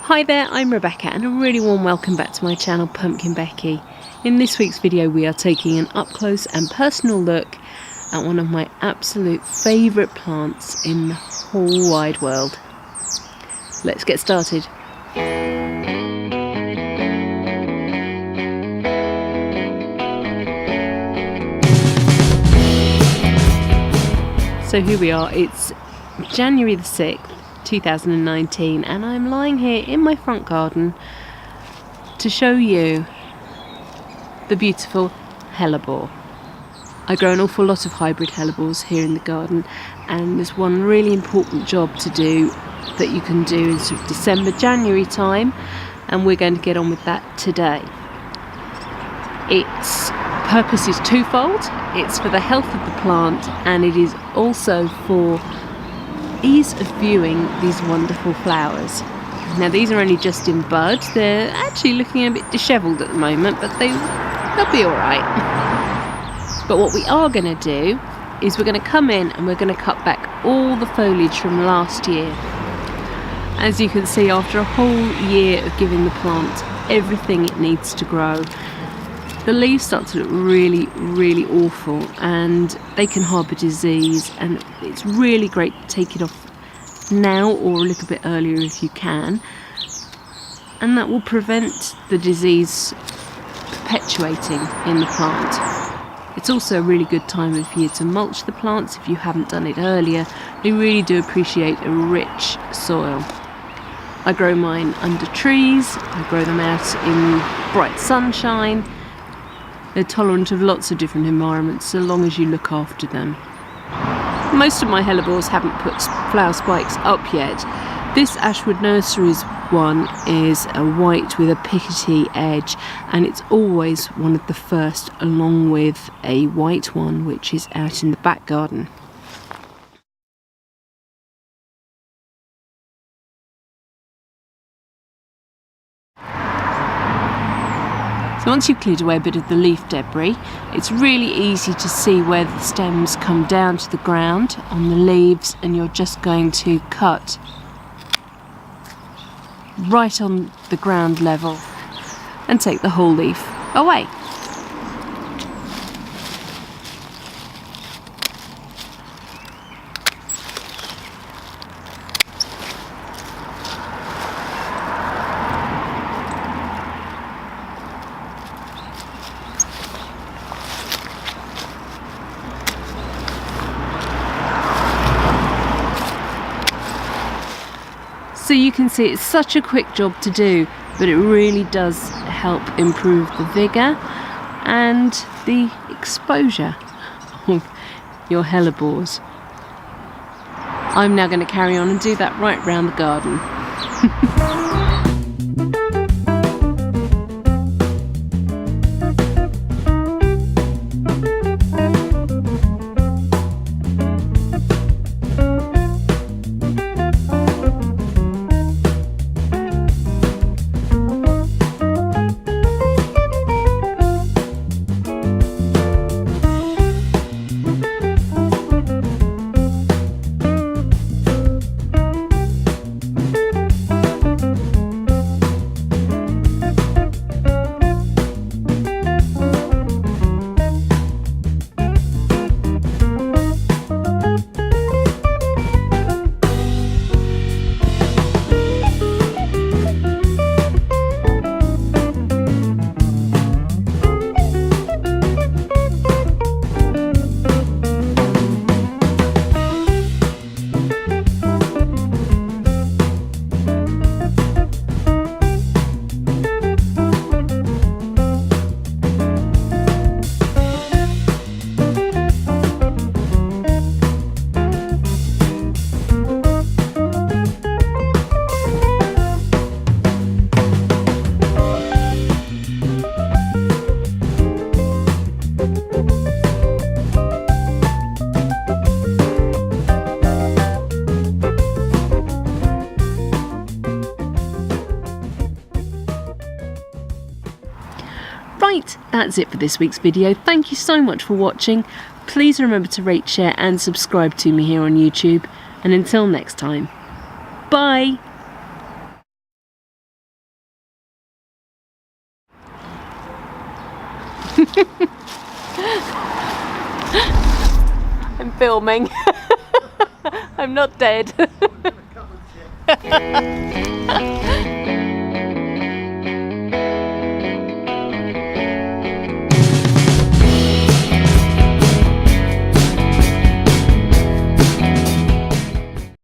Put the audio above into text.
Hi there, I'm Rebecca and a really warm welcome back to my channel PumpkinBecki. In this week's video we are taking an up close and personal look at one of my absolute favourite plants in the whole wide world. Let's get started. So here we are, it's January the 6th. 2019 and I'm lying here in my front garden to show you the beautiful Hellebore. I grow an awful lot of hybrid Hellebores here in the garden, and there's one really important job to do that you can do in sort of December, January time, and we're going to get on with that today. Its purpose is twofold. It's for the health of the plant and it is also for ease of viewing these wonderful flowers. Now these are only just in bud, they're actually looking a bit dishevelled at the moment, but they'll be alright. But what we are going to do is we're going to come in and we're going to cut back all the foliage from last year. As you can see, after a whole year of giving the plant everything it needs to grow, the leaves start to look really, really awful and they can harbour disease, and it's really great to take it off now or a little bit earlier if you can, and that will prevent the disease perpetuating in the plant. It's also a really good time of year to mulch the plants if you haven't done it earlier. They really do appreciate a rich soil. I grow mine under trees, I grow them out in bright sunshine. They're tolerant of lots of different environments so long as you look after them. Most of my Hellebores haven't put flower spikes up yet. This Ashwood Nurseries one is a white with a pickety edge, and it's always one of the first, along with a white one which is out in the back garden. So once you've cleared away a bit of the leaf debris, it's really easy to see where the stems come down to the ground on the leaves, and you're just going to cut right on the ground level and take the whole leaf away. So you can see it's such a quick job to do, but it really does help improve the vigour and the exposure of your Hellebores. I'm now going to carry on and do that right round the garden. Right, that's it for this week's video. Thank you so much for watching. Please remember to rate, share and subscribe to me here on YouTube. And until next time, bye! I'm filming. I'm not dead.